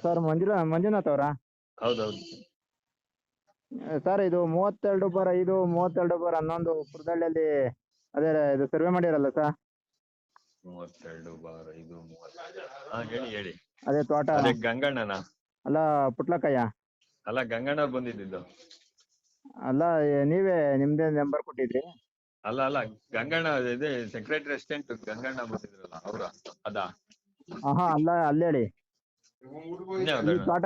Sir Manjunath ಅವರಾ? ಹೌದೌದು. Sir ಇದು 32/5 32/11 ಪುರದಳ್ಳಿಯಲ್ಲಿ ಅದೇ ಇದು ಸರ್ವೆ ಮಾಡಿರಲ್ಲ ಸರ್? 32/5 30. ಹೇಳಿ. ಅದೇ ತೋಟ. ಅದೇ ಗಂಗಣ್ಣನ? ಅಲ್ಲ ಪುಟ್ಲಕ್ಕಯ್ಯ. ಅಲ್ಲ ಗಂಗಣ್ಣ ಬಂದಿದ್ದು. ಅಲ್ಲ ನೀವೇ ನಿಮ್ದೇ ನಂಬರ್ ಕೊಟ್ಟಿದ್ರಿ? ಅಲ್ಲ ಗಂಗಣ್ಣ ಇದೆ ಸೆಕ್ರೆಟರಿ ಅಸಿಸ್ಟೆಂಟ್ ಗಂಗಣ್ಣ ಬಂದಿದ್ರಲ್ಲ ಅವ್ರ ಅದಾ? ಅಲ್ಲ ಅಲ್ಲಿ ಹೇಳಿ. ಈ ತೋಟ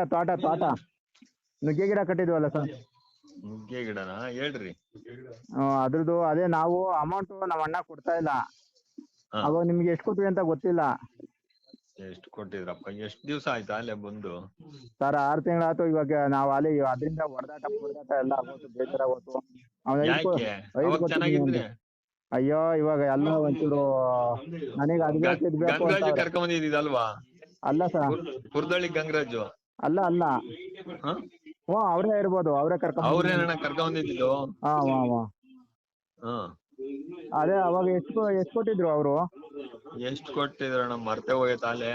ನುಗ್ಗೆ ಗಿಡ ಕಟ್ಟಿದ್ವಲ್ಲ ಸರ್? ನುಗ್ಗೆ ಗಿಡನಾ? ಹೇಳ್ರಿ. ಅದ್ರದ್ದು ಅದೇ ನಾವು ಅಮೌಂಟ್ ನಮ್ಮ ಅಣ್ಣ ಕೊಡ್ತಾ ಇಲ್ಲ. ಅವಾಗ ನಿಮ್ಗೆ ಎಷ್ಟು ಕೊಟ್ವಿ ಅಂತ ಗೊತ್ತಿಲ್ಲ. ಎಷ್ಟು ಕೊಟ್ಟಿದ್ರಪ್ಪ? ಎಷ್ಟ್ ದಿವ್ಸ ಆಯ್ತಾ ಅಲ್ಲೇ ಬಂದು? ಸರ್ 6 ತಿಂಗಳಾಯ್ತು. ಇವಾಗ ನಾವು ಅಲ್ಲಿ ಅದರಿಂದ ಹೊಡೆದಾಟ ಎಲ್ಲ ಆಗೋತು, ಬೇಜಾರಾಗೋತು. ಯಾಕೆ? ಅವಾಗ ಚೆನ್ನಾಗಿದ್ರೆ. ಅಯ್ಯೋ ಇವಾಗ ಎಲ್ಲ ಒಂಚೂರು ನನಗೆ ಅಡ್ವಾನ್ಸ್ ಬೇಕು ಗಂಗರಾಜ್ ಅಂತ. ಕರ್ಕೊಂಡ್ ಬಂದಿದ್ದಲ್ವಾ? ಅಲ್ಲ ಸರ್, ಪುರದಳ್ಳಿ ಗಂಗರಾಜು? ಅಲ್ಲ ಹ್ಞೂ ಅವರೇ ಇರ್ಬೋದು, ಅವರೇ ಅವ್ರೇನ ಕರ್ಕೊಂಡ್ ಬಂದಿದ್ದು? ಅದೇ ಅವಾಗ ಎಷ್ಟು ಕೊಟ್ಟಿದ್ರು ಅವರು? ಎಷ್ಟು ಕೊಟ್ಟಿದ್ರಣ್ಣ? ಮರ್ತೆ ಹೋಗೈತ ಅಲ್ಲೇ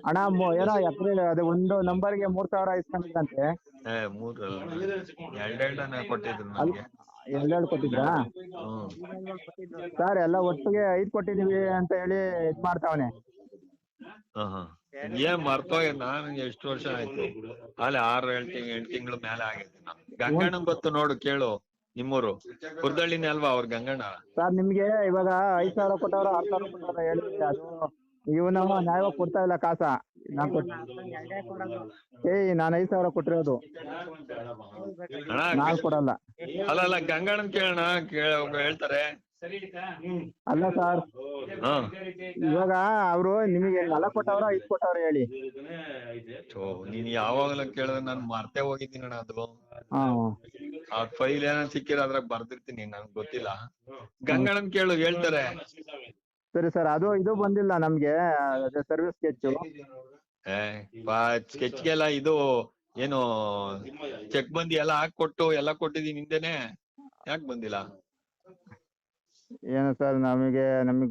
ಅಣ್ಣ. ಏನೋ ಎಪ್ರಿಲ್ ಅದೇ ಒಂದು ನಂಬರ್ಗೆ 3,000 ಇಸ್ಕೊಂಡಿದ್ದಂತೆ. 2 ಕೊಟ್ಟಿದ್ರು ನನಗೆ. 2 ಕೊಟ್ಟಿದ್ರಾ ಸರ್? ಎಲ್ಲ ಒಟ್ಟಿಗೆ 5 ಕೊಟ್ಟಿದೀವಿ ಅಂತ ಹೇಳಿ ಇದ್ ಮಾಡ್ತಾವನೆ. ಏನ್ ಮರ್ತೋಗ? ನಾನು ಎಷ್ಟು ವರ್ಷ ಆಯ್ತು ಅಲ್ಲಿ 6-8 ತಿಂಗಳ ಮೇಲೆ ಆಗೈತೆ. ಗಂಗಣ್ಣನ್ ಗೊತ್ತು ನೋಡು, ಕೇಳು. ನಿಮ್ಮೂರು ಪುರದಳ್ಳಿನೇ ಅಲ್ವಾ ಅವ್ರ ಗಂಗಣ್ಣ? ಸರ್ ನಿಮ್ಗೆ ಇವಾಗ 5,000 ಕೊಟ್ಟವ್ರ 6,000 ಕೊಟ್ಟವ್ರ ಹೇಳಿ. ಅದು ಇವನು ನ್ಯಾಯವಾಗಿ ಕೊಡ್ತಾ ಇಲ್ಲ ಕಾಸ. ನಾನು 5,000 ಕೊಟ್ಟಿರೋದು, ನಾನು ಕೊಡಲ್ಲ. ಅಲ್ಲ ಗಂಗಣ್ಣನ್ ಕೇಳೋಣ, ಹೇಳ್ತಾರೆ. ಅಲ್ಲ ಸರ್, ಇವಾಗ ಅವರು ನಿಮಗೆ 4 ಕೊಟ್ಟವ್ರ 5 ಕೊಟ್ಟವ್ರ ಹೇಳಿ. ನೀನ್ ಯಾವಾಗಲೂ ಕೇಳಿದ್ರೆ ನಾನು ಮರ್ತೇ ಹೋಗಿದ್ದೀನಿ ಅಣ್ಣ. ಅದು ಆ ಫೈಲ್ ಏನೋ ಸಿಕ್ಕಿರ ಅದ್ರಾಗ ಬರ್ದಿರ್ತೀನಿ, ನನ್ಗೆ ಗೊತ್ತಿಲ್ಲ. ಗಂಗಣ್ಣನ್ ಕೇಳು, ಹೇಳ್ತಾರೆ. ಸರಿ ಸರ್, ಅದು ಇದು ಬಂದಿಲ್ಲ ನಮ್ಗೆ ಸರ್ವಿಸ್ ಸ್ಕೆಚ್ಗೆಲ್ಲ ಇದು ಏನು ಚೆಕ್ ಬಂದಿ ಎಲ್ಲ ಹಾಕೊಟ್ಟು ಎಲ್ಲ ಕೊಟ್ಟಿದೀನಿ ಹಿಂದೆನೆ. ಯಾಕೆ ಬಂದಿಲ್ಲ? ಏನು ಸರ್, ನಮಗೆ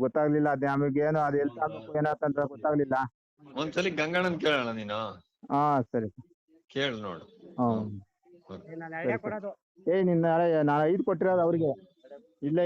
ಗೊತ್ತಾಗ್ಲಿಲ್ಲ. ಅದೇ ನಮಗೆ ಏನು ಅದು ಎಲ್ಲಿ ತಗೋಬೇಕು ಏನಂತ ಗೊತ್ತಾಗ್ಲಿಲ್ಲ. ಒಂದ್ಸಲಿ ಗಂಗಣ್ಣನ್ ಕೇಳೋಣ ನೀನು. ಸರಿ ಕೇಳು ನೋಡು. ನಿನ್ನ ನಾನು 5 ಕೊಟ್ಟಿರೋದು ಅವ್ರಿಗೆ. ಇಲ್ಲ